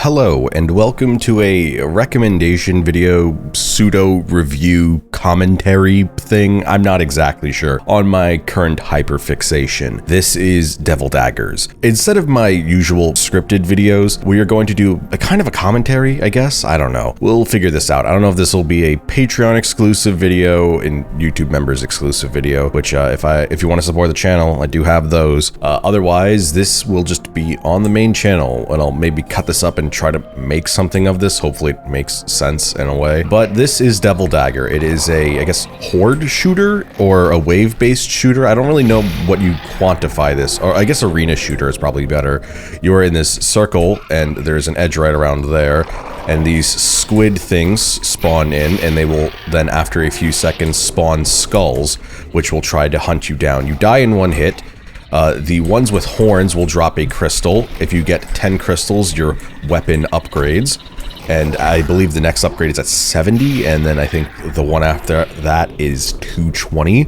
Hello, and welcome to a recommendation video, pseudo-review commentary thing, I'm not exactly sure, on my current hyperfixation. This is Daggers. Instead of my usual scripted videos, we are going to do a kind of a commentary, I guess? I don't know. We'll figure this out. I don't know if this will be a Patreon exclusive video and YouTube members exclusive video, which if you want to support the channel, I do have those. Otherwise, this will just be on the main channel, and I'll maybe cut this up and try to make something of this. Hopefully it makes sense in a way. But this is Dagger. It is a, I guess, horde shooter or a wave-based shooter. I don't really know what you quantify this, or I guess arena shooter is probably better. You are in this circle and there's an edge right around there, and these squid things spawn in, and they will then after a few seconds spawn skulls, which will try to hunt you down. You die in one hit. The ones with horns will drop a crystal. If you get 10 crystals, your weapon upgrades. And I believe the next upgrade is at 70, and then I think the one after that is 220.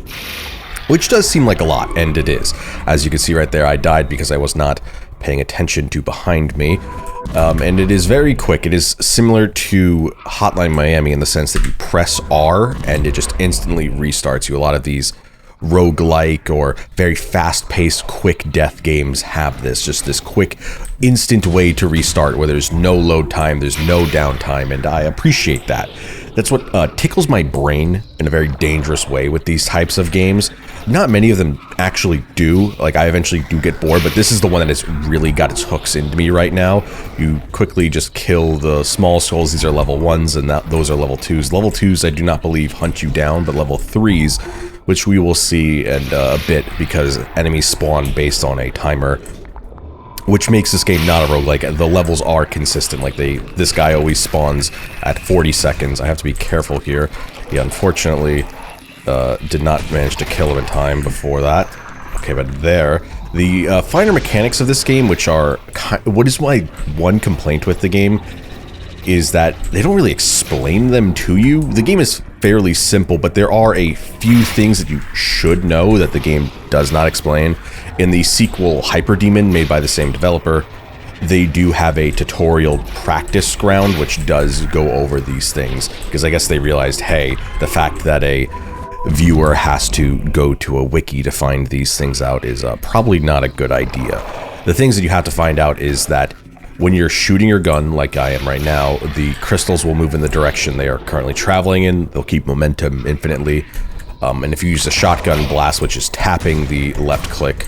Which does seem like a lot, and it is. As you can see right there, I died because I was not paying attention to behind me. And it is very quick. It is similar to Hotline Miami in the sense that you press R, and it just instantly restarts you. A lot of these roguelike or very fast-paced quick death games have this, just this quick instant way to restart where there's no load time, there's no downtime, and I appreciate that. That's what tickles my brain in a very dangerous way with these types of games. Not many of them actually do, like I eventually do get bored, but this is the one that has really got its hooks into me right now. You quickly just kill the small skulls. These are level 1s and those are level 2s. Level 2s I do not believe hunt you down, but level 3s, which we will see in a bit because enemies spawn based on a timer, which makes this game not a roguelike. The levels are consistent, like this guy always spawns at 40 seconds. I have to be careful here. He unfortunately did not manage to kill him in time before that. Okay, but there. The finer mechanics of this game, which are what is my one complaint with the game, is that they don't really explain them to you. The game is fairly simple, but there are a few things that you should know that the game does not explain. In the sequel Hyper Demon, made by the same developer, they do have a tutorial practice ground which does go over these things, because I guess they realized, hey, the fact that a viewer has to go to a wiki to find these things out is probably not a good idea. The things that you have to find out is that when you're shooting your gun, like I am right now, the crystals will move in the direction they are currently traveling in. They'll keep momentum infinitely. And if you use a shotgun blast, which is tapping the left click,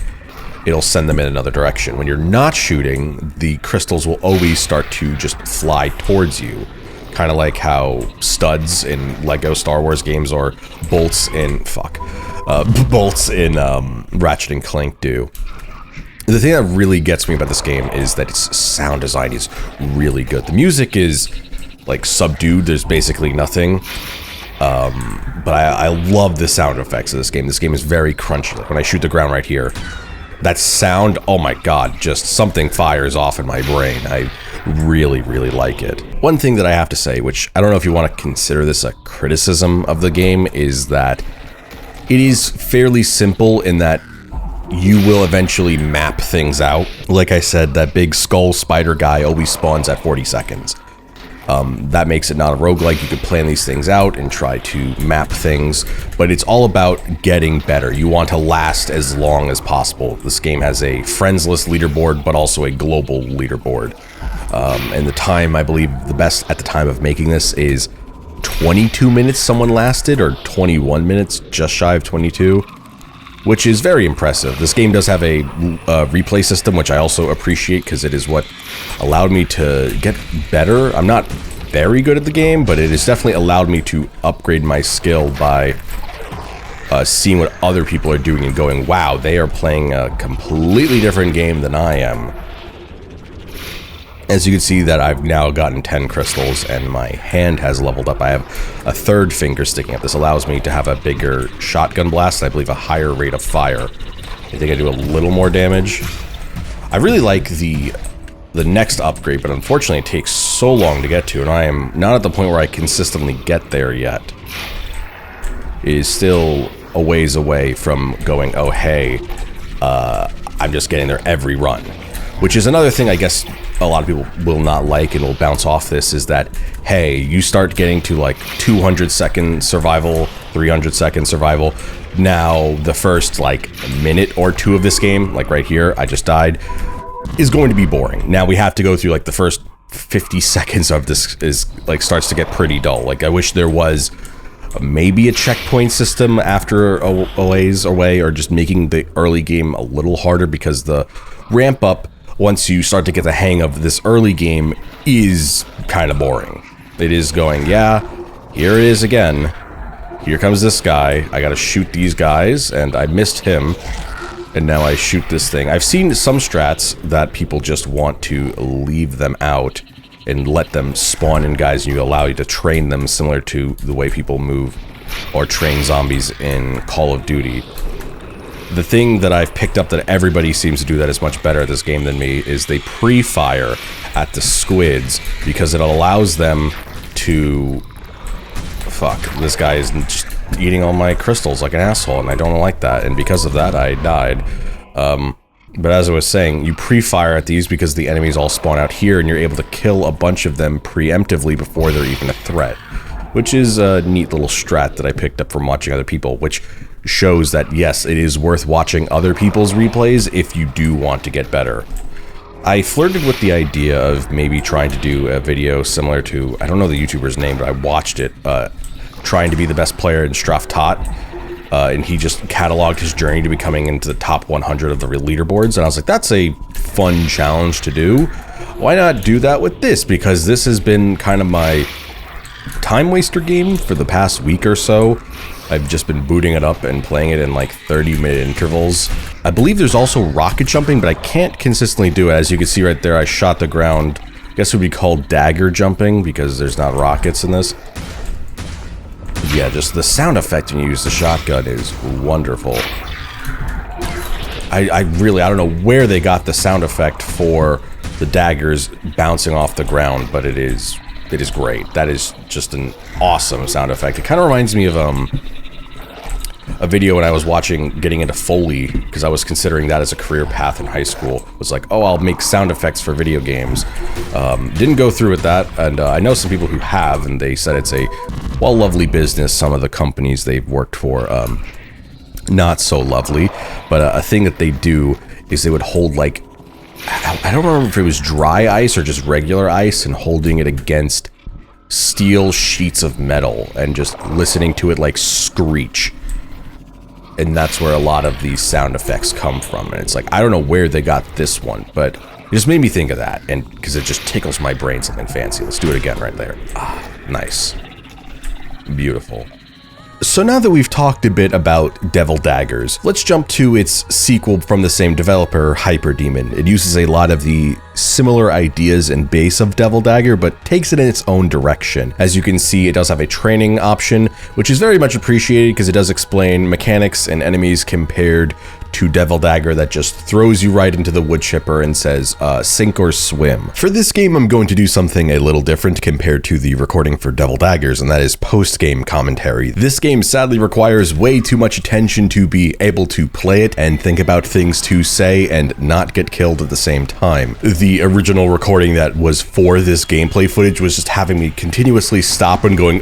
it'll send them in another direction. When you're not shooting, the crystals will always start to just fly towards you. Kind of like how studs in Lego Star Wars games or bolts in, Ratchet and Clank do. The thing that really gets me about this game is that its sound design is really good. The music is, like, subdued. There's basically nothing. But I love the sound effects of this game. This game is very crunchy. Like, when I shoot the ground right here, that sound, oh my god, just something fires off in my brain. I really, really like it. One thing that I have to say, which I don't know if you want to consider this a criticism of the game, is that it is fairly simple in that you will eventually map things out. Like I said, that big skull spider guy always spawns at 40 seconds. That makes it not a roguelike. You can plan these things out and try to map things, but it's all about getting better. You want to last as long as possible. This game has a friends-less leaderboard, but also a global leaderboard. And the time, I believe, the best at the time of making this is 22 minutes someone lasted, or 21 minutes, just shy of 22. Which is very impressive. This game does have a replay system, which I also appreciate because it is what allowed me to get better. I'm not very good at the game, but it has definitely allowed me to upgrade my skill by seeing what other people are doing and going, wow, they are playing a completely different game than I am. As you can see that I've now gotten 10 crystals and my hand has leveled up. I have a third finger sticking up. This allows me to have a bigger shotgun blast and I believe a higher rate of fire. I think I do a little more damage. I really like the next upgrade, but unfortunately it takes so long to get to, and I am not at the point where I consistently get there yet. It is still a ways away from going, oh hey, I'm just getting there every run. which is another thing I guess a lot of people will not like and will bounce off this, is that, hey, you start getting to like 200-second survival, 300-second survival. Now, the first like minute or two of this game, like right here, I just died, is going to be boring. Now we have to go through like the first 50 seconds of this is like starts to get pretty dull. Like I wish there was maybe a checkpoint system after a ways away, or just making the early game a little harder, because the ramp up once you start to get the hang of this early game is kind of boring. It is going, yeah, here it is again. Here comes this guy. I gotta shoot these guys, and I missed him. And now I shoot this thing. I've seen some strats that people just want to leave them out and let them spawn in guys, and you allow you to train them, similar to the way people move or train zombies in Call of Duty. The thing that I've picked up that everybody seems to do that is much better at this game than me is they pre-fire at the squids, because it allows them to... Fuck, this guy is just eating all my crystals like an asshole, and I don't like that, and because of that I died. But as I was saying, you pre-fire at these because the enemies all spawn out here, and you're able to kill a bunch of them preemptively before they're even a threat, which is a neat little strat that I picked up from watching other people, which shows that yes, it is worth watching other people's replays if you do want to get better. I flirted with the idea of maybe trying to do a video similar to, I don't know the YouTuber's name, but I watched it, trying to be the best player in Straff Tot, and he just cataloged his journey to becoming into the top 100 of the leaderboards, and I was like, that's a fun challenge to do. Why not do that with this? Because this has been kind of my time waster game for the past week or so. I've just been booting it up and playing it in like 30-minute intervals. I believe there's also rocket jumping, but I can't consistently do it. As you can see right there, I shot the ground. I guess it would be called dagger jumping, because there's not rockets in this. Yeah, just the sound effect when you use the shotgun is wonderful. I don't know where they got the sound effect for the daggers bouncing off the ground, but it is great. That is just an awesome sound effect. It kind of reminds me of a video when I was watching getting into Foley, because I was considering that as a career path in high school. It was like, oh, I'll make sound effects for video games. Didn't go through with that, and I know some people who have, and they said it's a, well, lovely business. Some of the companies they've worked for, not so lovely, but a thing that they do is they would hold, like, I don't remember if it was dry ice or just regular ice, and holding it against steel sheets of metal and just listening to it like screech. And that's where a lot of these sound effects come from. And it's like, I don't know where they got this one, but it just made me think of that. And because it just tickles my brain, something fancy. Let's do it again right there. Ah, nice. Beautiful. So now that we've talked a bit about Devil Daggers, let's jump to its sequel from the same developer, Hyperdemon. It uses a lot of the similar ideas and base of Devil Dagger, but takes it in its own direction. As you can see, it does have a training option, which is very much appreciated because it does explain mechanics and enemies compared to Devil Dagger that just throws you right into the wood chipper and says, sink or swim. For this game, I'm going to do something a little different compared to the recording for Devil Daggers, and that is post-game commentary. This game sadly requires way too much attention to be able to play it and think about things to say and not get killed at the same time. The original recording that was for this gameplay footage was just having me continuously stop and going,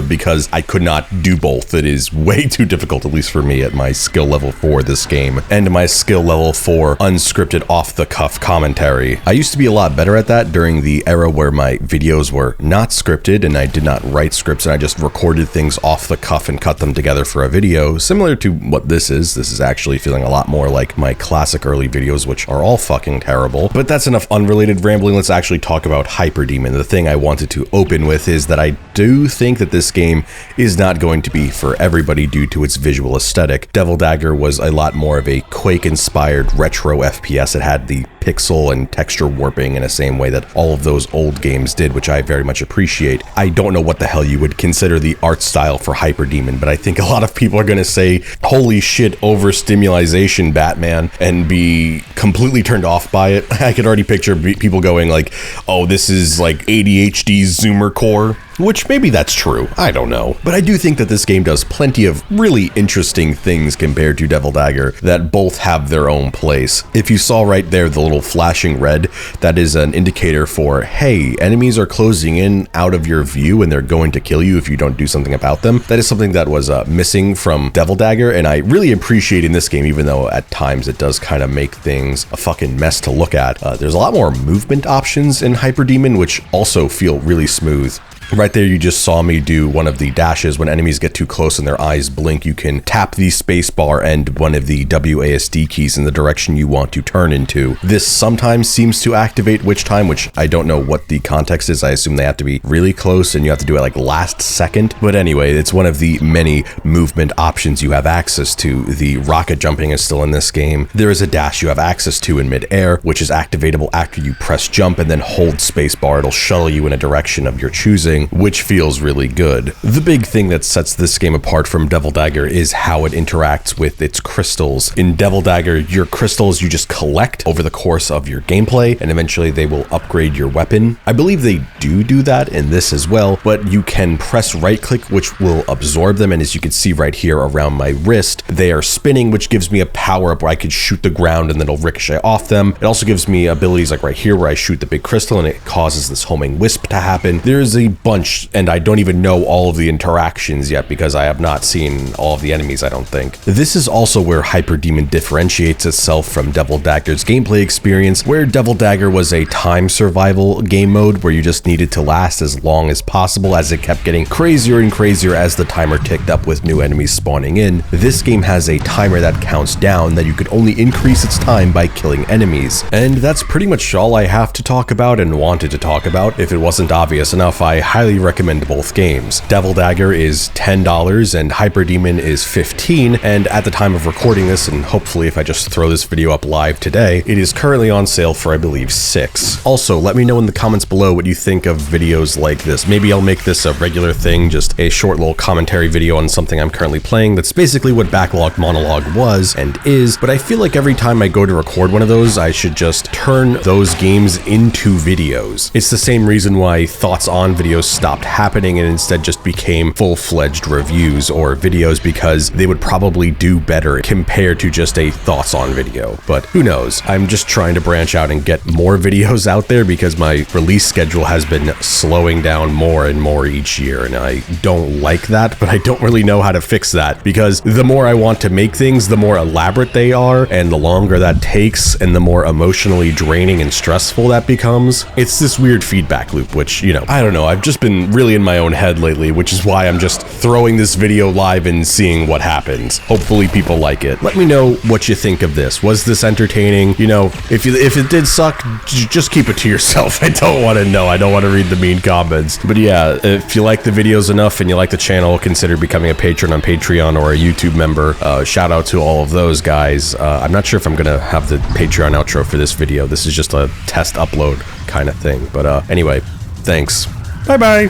because I could not do both. It is way too difficult, at least for me, at my skill level for this game, and my skill level for unscripted off-the-cuff commentary. I used to be a lot better at that during the era where my videos were not scripted and I did not write scripts and I just recorded things off the cuff and cut them together for a video, similar to what this is. This is actually feeling a lot more like my classic early videos, which are all fucking terrible. But that's enough unrelated rambling. Let's actually talk about Hyperdemon. The thing I wanted to open with is that I do think that this game is not going to be for everybody due to its visual aesthetic. Devil Dagger was a lot more of a Quake-inspired retro FPS. It had the pixel and texture warping in the same way that all of those old games did, which I very much appreciate. I don't know what the hell you would consider the art style for Hyperdemon, but I think a lot of people are going to say, holy shit, overstimulation, Batman, and be completely turned off by it. I could already picture people going like, oh, this is like ADHD Zoomer core. Which maybe that's true, I don't know. But I do think that this game does plenty of really interesting things compared to Devil Dagger that both have their own place. If you saw right there the little flashing red, that is an indicator for, hey, enemies are closing in out of your view and they're going to kill you if you don't do something about them. That is something that was missing from Devil Dagger, and I really appreciate in this game, even though at times it does kind of make things a fucking mess to look at. There's a lot more movement options in Hyper Demon, which also feel really smooth. Right there, you just saw me do one of the dashes. When enemies get too close and their eyes blink, you can tap the space bar and one of the WASD keys in the direction you want to turn into. This sometimes seems to activate Witch Time, which I don't know what the context is. I assume they have to be really close and you have to do it like last second. But anyway, it's one of the many movement options you have access to. The rocket jumping is still in this game. There is a dash you have access to in midair, which is activatable after you press jump and then hold space bar. It'll shuttle you in a direction of your choosing, which feels really good. The big thing that sets this game apart from Devil Dagger is how it interacts with its crystals. In Devil Dagger, your crystals you just collect over the course of your gameplay, and eventually they will upgrade your weapon. I believe they do that in this as well, but you can press right click, which will absorb them, and as you can see right here around my wrist, they are spinning, which gives me a power up where I could shoot the ground and then it'll ricochet off them. It also gives me abilities like right here where I shoot the big crystal and it causes this homing wisp to happen. There's a bunch, and I don't even know all of the interactions yet because I have not seen all of the enemies, I don't think. This is also where Hyper Demon differentiates itself from Devil Dagger's gameplay experience, where Devil Dagger was a time survival game mode where you just needed to last as long as possible as it kept getting crazier and crazier as the timer ticked up with new enemies spawning in. This game has a timer that counts down that you could only increase its time by killing enemies. And that's pretty much all I have to talk about and wanted to talk about. If it wasn't obvious enough, I highly recommend both games. Devil Dagger is $10 and Hyper Demon is $15, and at the time of recording this, and hopefully if I just throw this video up live today, it is currently on sale for I believe $6. Also, let me know in the comments below what you think of videos like this. Maybe I'll make this a regular thing, just a short little commentary video on something I'm currently playing. That's basically what Backlog Monologue was and is, but I feel like every time I go to record one of those, I should just turn those games into videos. It's the same reason why Thoughts On videos stopped happening and instead just became full-fledged reviews or videos, because they would probably do better compared to just a Thoughts On video. But who knows? I'm just trying to branch out and get more videos out there because my release schedule has been slowing down more and more each year, and I don't like that, but I don't really know how to fix that, because the more I want to make things, the more elaborate they are, and the longer that takes, and the more emotionally draining and stressful that becomes. It's this weird feedback loop, which, you know, I don't know, I've just been really in my own head lately, which is why I'm just throwing this video live and seeing what happens. Hopefully people like it. Let me know what you think of this. Was this entertaining? You know, if it did suck, just keep it to yourself. I don't want to know. I don't want to read the mean comments. But yeah, if you like the videos enough and you like the channel, consider becoming a patron on Patreon or a YouTube member. Shout out to all of those guys. I'm not sure if I'm gonna have the Patreon outro for this video. This is just a test upload kind of thing. But anyway, thanks. Bye-bye.